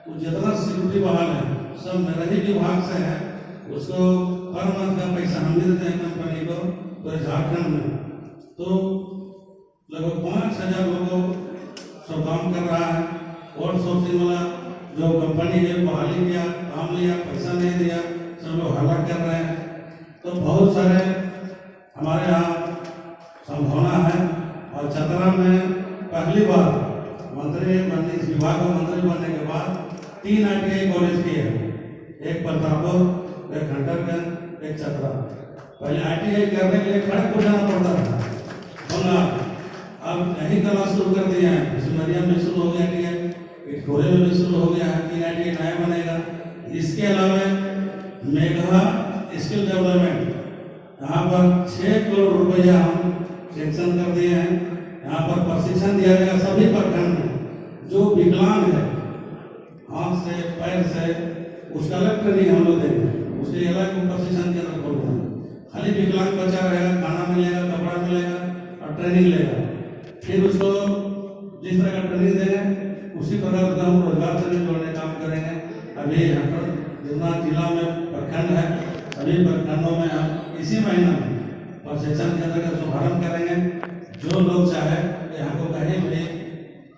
तो जितना सिक्योरिटी बहाल है सब मेरे ही विभाग से है। उसको पर मंथ का पैसा हम देते हैं कंपनी को पूरे झारखंड में। तो लगभग 5,000 लोगों सब काम कर रहा है। आउट सोर्सिंग वाला जो कंपनी है बहाली किया, काम लिया, पैसा नहीं दिया, सब लोग हल्ला कर रहे हैं। तो बहुत सारे हमारे यहाँ संभावना है। और चतरा में पहली बार मंत्री बनने, इस विभाग में मंत्री बनने के बाद 3 ITI कॉलेज किए हैं, एक प्रतापपुर, एक घंटरगंज, एक चतरा। पहले ITI करने के लिए खड़गपुर जाना पड़ता था बंगाल। अब यही क्लास शुरू कर दिया है। सिमरिया में शुरू हो गया ITI, इटखोरे में भी शुरू हो गया है। 3 ITI नया बनेगा। इसके अलावा मेघा स्किल डेवलपमेंट, यहाँ पर 6 करोड़ रुपया हम सेंक्शन कर दिए हैं। यहाँ पर प्रशिक्षण दिया जाएगा सभी प्रखंड में। जो विकलांग है हाथ से पैर से, उसका अलग ट्रेनिंग हम लोग देंगे, उसके अलग प्रशिक्षण केंद्र खोलना। खाली विकलांग बच्चा रहेगा, खाना मिलेगा, कपड़ा मिलेगा और ट्रेनिंग लेगा। फिर उसको जिस तरह का ट्रेनिंग देंगे उसी प्रकार उसका हम रोजगार से जोड़ने काम करेंगे। अभी जितना जिला में प्रखंड है सभी प्रखंडों में हम इसी महीना में प्रशिक्षण केंद्र का शुभारंभ करेंगे। जो लोग चाहे यहाँ को कहीं भी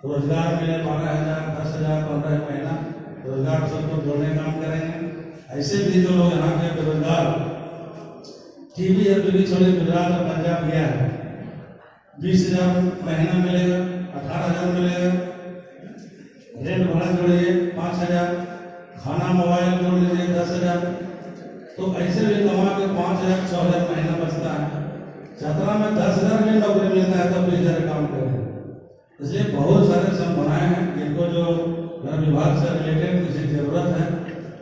रोजगार मिले, 12,000, 10,000, 15 महीना रोजगार सबको जोड़ने काम करेंगे। ऐसे भी जो लोग यहाँ के बेरोजगार TV LPG छोड़े गुजरात और पंजाब गया है, 20,000 महीना मिलेगा, 18,000 मिलेगा। रेंट भाड़ा जोड़िए 5,000, खाना मोबाइल जोड़ लीजिए 10,000। तो ऐसे भी कमा के 5,000, 6,000 महीना बचता है। चतरा में 10,000 में नौकरी मिलता है तो 20,000 काम करें। इसलिए बहुत सारे संभावनाएं हैं। जिनको जो विभाग से रिलेटेड किसी जरूरत है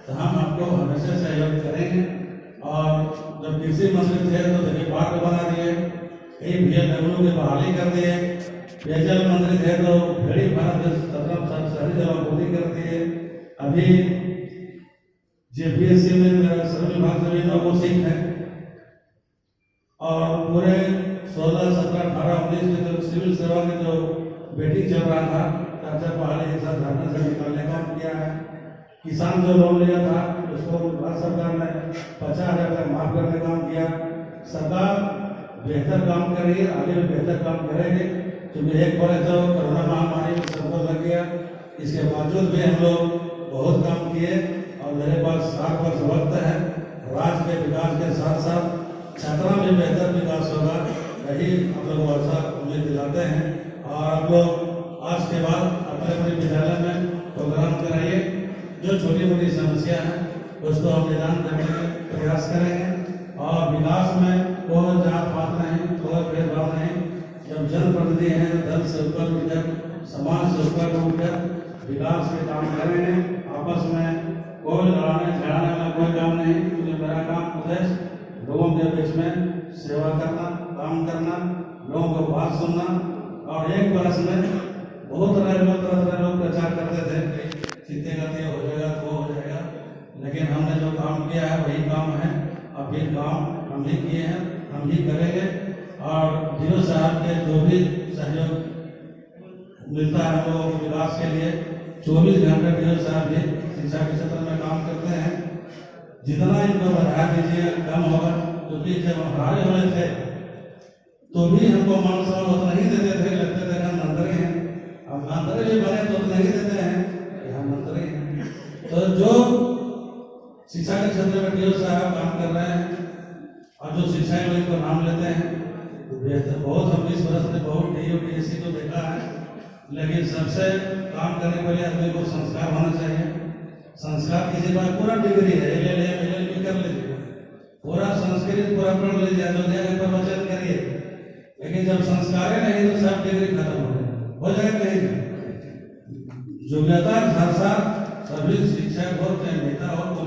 तो हम आपको हमेशा सहयोग करेंगे। और जब कृषि मंत्री थे तो देखिए पार्क बना दिए, कई VLW की बहाली कर दिए। पेयजल मंत्री थे तो भेड़ी फार्म शहरी जलापूर्ति कर दिए। अभी JPSC में मेरा सभी विभाग से 9 सीट है। और पूरे 16, 17, 18, 19 के जो सिविल सेवा के जो बेटी चल रहा था, चर्चा बहाली एक साथ झारखंड से निकालने का काम किया है। किसान जो लोन लिया था उसको भारत सरकार ने 50,000 तक माफ करने का काम किया। सरकार बेहतर काम कर रही है, आगे भी बेहतर काम करेंगे। क्योंकि एक बार जो कोरोना महामारी में सबको लग गया, इसके बावजूद भी हम लोग बहुत काम किए। और मेरे पास 7 वर्ष वक्त है। राज्य के विकास के साथ साथ छात्रा में बेहतर विकास होगा, यही हम लोग वर्षा उम्मीद दिलाते हैं। और आप लोग आज के बाद अपने अपने विद्यालय में प्रोग्राम कराइए। जो छोटी मोटी समस्या है उसको हम निदान करने का प्रयास करेंगे। और विकास में कोई जात पात नहीं, कोई भेदभाव नहीं। जब जनप्रतिनिधि हैं दल से ऊपर उठकर, समाज से ऊपर उठकर विकास के काम करेंगे। आपस में कोई लड़ाने झगड़ाने वाला कोई काम नहीं। क्योंकि मेरा काम उद्देश्य लोगों के बीच में सेवा करना, काम करना, लोगों को बात सुनना। और एक बरस में बहुत तरह लोग प्रचार करते थे जीतेगा तो हो जाएगा तो हो जाएगा, लेकिन हमने जो काम किया है वही काम है। अब ये काम हम ही किए हैं, हम ही करेंगे। और DO साहब के जो भी सहयोग मिलता है हम लोगों को विकास के लिए, 24 घंटे DO साहब भी शिक्षा के क्षेत्र में काम करते हैं। जितना इनको बढ़ा दीजिए कम होगा। क्योंकि जब हम हारे हुए थे तो भी हमको मान सम्मान उतना ही देते थे, लगते थे हम मंत्री हैं। अब मंत्री भी बने तो उतना ही देते हैं कि हम मंत्री हैं। तो जो शिक्षा के क्षेत्र में DO साहब काम कर रहे हैं और जो शिक्षा में इनको नाम लेते हैं तो बेहतर बहुत। हम 20 वर्ष में बहुत DO DSC को देखा है, लेकिन सबसे काम करने के लिए आदमी को संस्कार होना चाहिए। संस्कार किसी का पूरा डिग्री है, LLM कर लीजिए, पूरा संस्कृत पूरा पढ़ लीजिए, तो प्रवचन करिए, लेकिन जब संस्कार नहीं तो सब डिग्री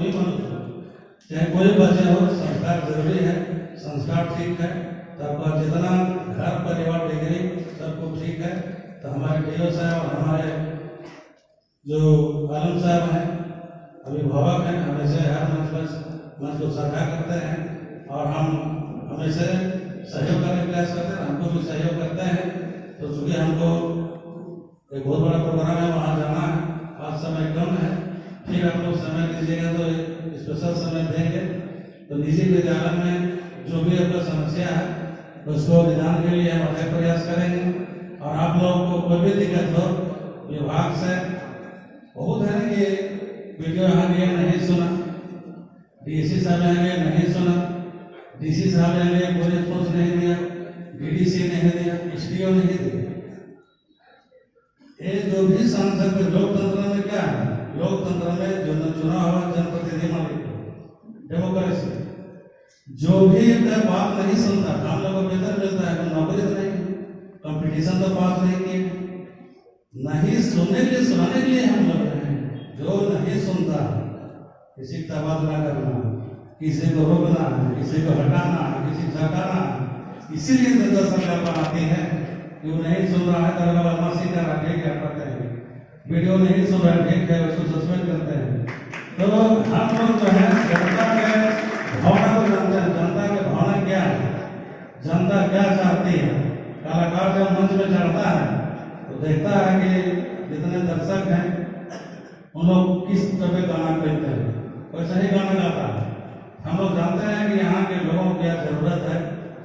सभी मनुष्य चाहे कोई बच्चे हो, संस्कार जरूरी है। संस्कार ठीक है तो आपका जितना घर परिवार डिग्री सब कुछ ठीक है। तो हमारे डीओ साहब और हमारे जो आलम साहब हैं, अभिभावक हैं, हमेशा हर मंच को साझा करते हैं और हम हमेशा सहयोग करने का प्रयास करते हैं, हमको भी सहयोग करते हैं। तो चूंकि हमको एक बहुत बड़ा प्रोग्राम है, वहाँ जाना है, आज समय कम है, फिर आप लोग समय दीजिएगा तो स्पेशल समय देंगे। तो निजी विद्यालय में जो भी आपका समस्या है उसको निदान के लिए हम अपने प्रयास करेंगे। और आप लोगों को कोई भी दिक्कत हो, विभाग से बहुत है कि वीडियो यहाँ गया नहीं सुना, डीसी साहब आएंगे नहीं सुना, डीसी साहब आएंगे कोई रिस्पॉन्स नहीं दिया, डीडीसी नहीं दिया, एसडीओ नहीं दिया। ये जो भी सांसद लोकतंत्र में क्या है, लोकतंत्र में जो चुनाव हुआ जनप्रतिनिधि डेमोक्रेसी, जो भी बात नहीं सुनता, हम लोगों को वेतन मिलता है, नौकरी तो नहीं, कंपटीशन तो पास नहीं किए, नहीं सुनने के लिए सुनाने के लिए हम लोग हैं। जो नहीं सुनता, किसी का तबादला करना, किसी को रोकना, किसी को हटाना, किसी को हटाना, इसीलिए जनता सरकार बनाती है। जो नहीं सुन रहा है तो बदमाशी कर रहा है, क्या करते हैं, वीडियो नहीं सुन रहा है, ठीक है, उसको सस्पेंड करते हैं। तो हम लोग जो है जनता के भावना को जानते हैं, जनता की भावना क्या है, जनता क्या चाहती है। कलाकार जब मंच में चढ़ता है तो देखता है कि जितने दर्शक हैं उन लोग किस तरह गाना गाते हैं, वैसा ही गाना गाता है। हम लोग जानते हैं कि यहाँ के लोगों को क्या जरूरत है,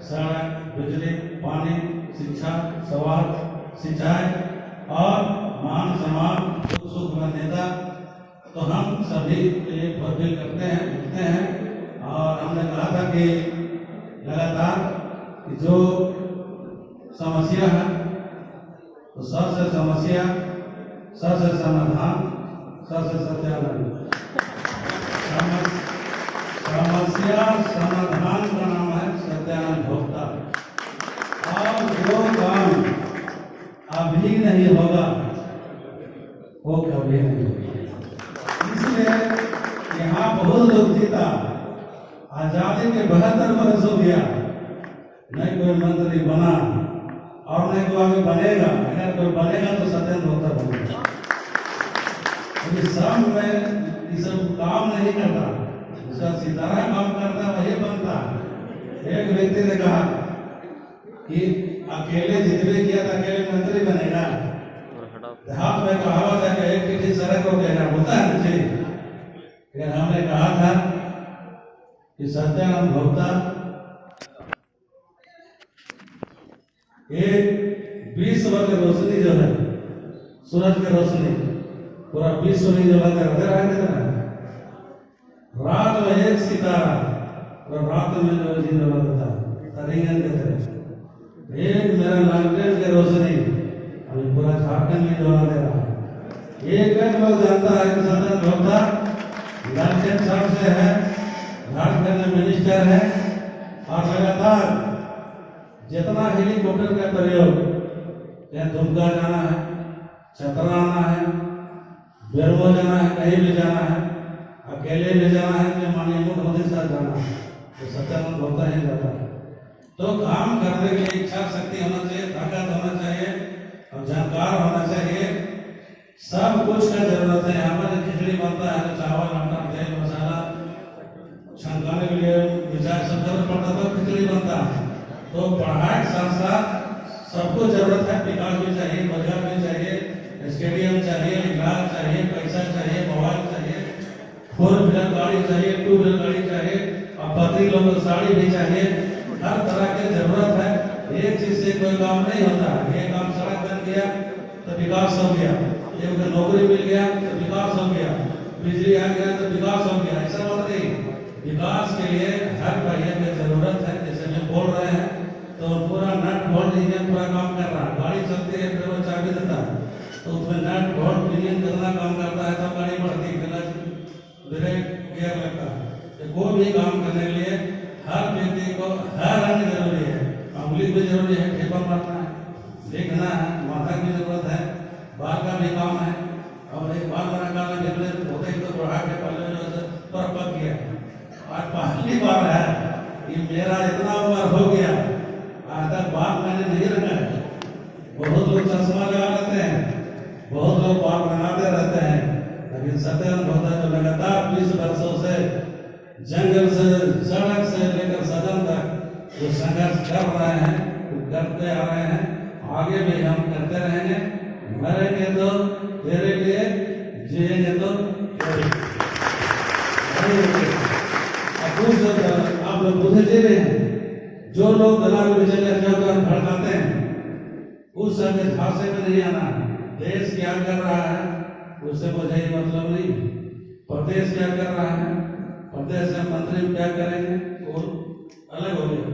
सड़क, बिजली, पानी, शिक्षा, स्वास्थ्य, सिंचाई और मान सम्मान, सुख में नेता। तो हम सभी के लिए फुलफिल करते हैं, मिलते हैं। और हमने कहा था कि लगातार जो समस्या है तो सबसे समस्या, सबसे समाधान, सबसे सत्याग्रह। समस्या समाधान का नाम है सत्यानंद भोक्ता। और जो काम अभी नहीं होगा वो कभी नहीं होगा। इसलिए यहाँ बहुत लोग जीता, आजादी के 72 वर्ष हो गया, नहीं कोई मंत्री बना और नहीं कोई आगे बनेगा। अगर कोई बनेगा तो सत्येंद्र भोक्ता बनेगा। सब में ये सब काम नहीं करता, उसका सितारा काम करता, वही बनता। एक व्यक्ति ने कहा कि अकेले जितने किया था अकेले मंत्री बनेगा। हाथ में कहावत है कि एक पीठी सड़क को कहना होता है मुझे। लेकिन हमने कहा था कि सत्यानंद भोक्ता एक विश्व की रोशनी जो है, सूरज की रोशनी पूरा विश्व में जो है, रात में एक सितारा और रात में जो दिन रहता तरिंगन के तरह एक मेरा लालटेन की रोशनी अभी पूरा झारखंड में जला दे रहा है। एक लोग जानता है कि सत्यानंद भोक्ता लालटेन साहब से है, झारखंड में मिनिस्टर है और लगातार जितना हेलीकॉप्टर का प्रयोग, चाहे दुमका जाना है, चतरा आना है, बेरमो जाना है, कहीं भी जाना है, अकेले ले जाना है कि माननीय मुख्यमंत्री के साथ जाना है, तो सत्यानंद भोक्ता ही जाता है। तो काम करने के लिए इच्छा शक्ति होना चाहिए, ताकत होना चाहिए और जानकार होना चाहिए। सब कुछ का जरूरत है। यहाँ पर खिचड़ी बनता है तो चावल, आटा, तेल, मसाला छनकाने के लिए विचार सब जरूरत पड़ता तो खिचड़ी बनता है। तो पढ़ाई के साथ साथ सबको जरूरत है, विकास भी चाहिए, रोजगार भी चाहिए, स्टेडियम चाहिए, इलाज चाहिए, पैसा चाहिए, मोबाइल चाहिए, 4 व्हीलर गाड़ी चाहिए, 2 व्हीलर गाड़ी चाहिए और पत्नी लोगों को साड़ी भी चाहिए। हर तरह की जरूरत है। एक चीज से कोई काम नहीं होता है। एक काम सड़क बन गया तो विकास हो गया, एक नौकरी मिल गया तो विकास हो गया, बिजली आ गया तो विकास हो गया, ऐसा बात नहीं। विकास के लिए हर पहिए की जरूरत है। जैसे हम बोल रहे हैं तो पूरा नट बोल्ट इंजन पूरा काम कर रहा है। गाड़ी चलती है फिर वो चाबी देता है तो उसमें नट बोल्ट इंजन कितना काम करता है, तब गाड़ी बढ़ती है, ब्रेक गियर लगता है। तो कोई भी काम करने के लिए हर व्यक्ति को हर अंग जरूरी है। उंगली भी जरूरी है, ठेपा मारना है, लिखना है, माथा की जरूरत है, बाल का भी काम है। और एक बाल बना होते ही तो बढ़ा के पहले जो पर पक गया। आज पहली बार है कि मेरा इतना उम्र हो गया, आज तक बाल मैंने नहीं रखा है। बहुत लोग चश्मा लगा लेते हैं, बहुत लोग बाल बनाते रहते हैं, लेकिन सत्यानंद होता है जो लगातार 20 वर्षों से जंगल से, सड़क से लेकर सदन तक जो संघर्ष कर रहे हैं, वो करते आ रहे हैं, आगे भी हम करते रहेंगे। मरेंगे तो तेरे लिए, जिएंगे तो तेरे लिए। अब कुछ आप लोग बुझे जी रहे हैं, जो लोग दलाल बिचले भड़काते हैं, उस समय झांसे में नहीं आना। देश क्या कर रहा है उससे मुझे मतलब नहीं, प्रदेश क्या कर रहा है, प्रदेश से मंत्री क्या करेंगे वो अलग हो गया।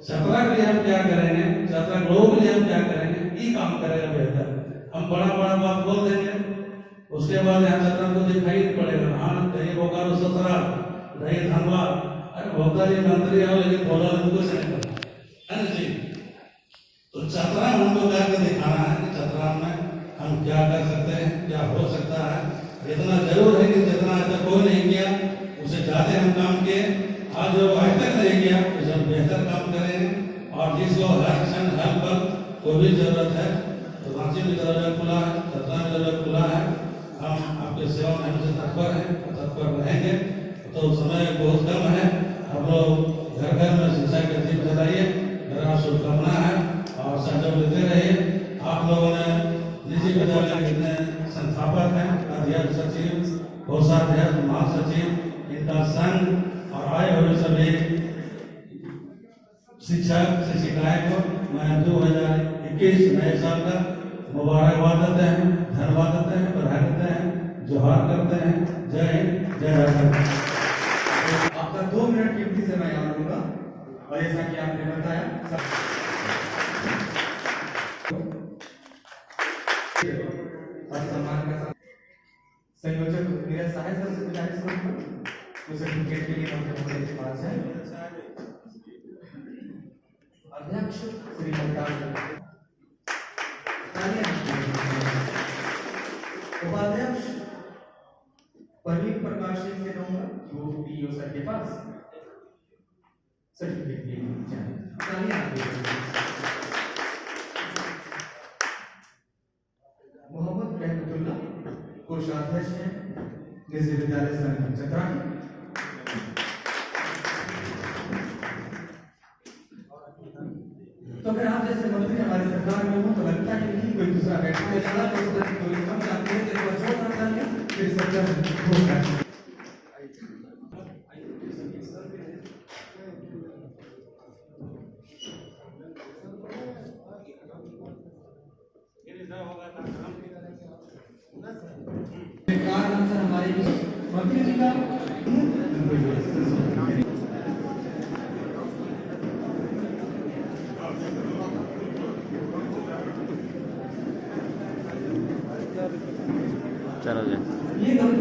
छपरा के लिए हम क्या करेंगे, छपरा लोगों के लिए हम क्या करेंगे, ये काम करेगा बेहतर। हम बड़ा बड़ा बात बोल देंगे, उसके बाद यहाँ छपरा को दिखाई नहीं पड़ेगा। हाँ कहीं बोकारो ससुराल, कहीं धनबाद, अरे भोक्ता जी मंत्री आओ लेकिन बोला कुछ नहीं करना है ना जी। तो छपरा हमको करके दिखाना है कि छपरा में हम क्या कर सकते हैं, क्या हो सकता है। इतना जरूर है कि जितना आज तक कोई नहीं किया उससे ज्यादा हम काम किए, आज जो आज तक नहीं किया उसे हम बेहतर काम करेंगे। और जिसको हर क्षण हर पल कोई भी जरूरत है तो रांची में दरवाजा खुला है, छपरा में दरवाजा खुला है। हम आपके सेवा में हमसे तत्पर हैं, तत्पर रहेंगे। तो समय बहुत कम है, हम लोग घर घर में शिक्षा के दीप जलाइए, मेरा शुभकामना है और सहयोग लेते रहिए। आप लोगों ने निजी विद्यालय के जितने संस्थापक हैं, अध्यक्ष, सचिव, कोषाध्यक्ष, महासचिव, इनका संघ और आए हुए सभी शिक्षक शिक्षिकाएं को मैं 2021 नए साल का मुबारकबाद देते हैं, धन्यवाद देते हैं, बधाई देते हैं, जोहार करते हैं। जय हिंद, जय भारत। आपका 2 मिनट कीमती समय यहाँ लूंगा और जैसा कि आपने बताया सम्मान के साथ संयोजक नीरज सहाय सर से गुजारिश करूंगा तो सर्टिफिकेट के लिए मंत्री के पास है। अध्यक्ष श्री उपाध्यक्ष परवीन प्रकाश सिंह से कहूंगा कि वो पीओ सर के पास सर्टिफिकेट के लिए मोहम्मद रहमतुल्लाह कोषाध्यक्ष हैं निजी विद्यालय संघ चतरा के। तो अगर आप जैसे मंत्री हमारी सरकार में हो तो लगता है कि कोई दूसरा बैठा है चला तो उसका कोई हम चाहते हैं कि वो जो करता है फिर सरकार होगा। कारण सर हमारे मंत्री जी का चलो जी। ये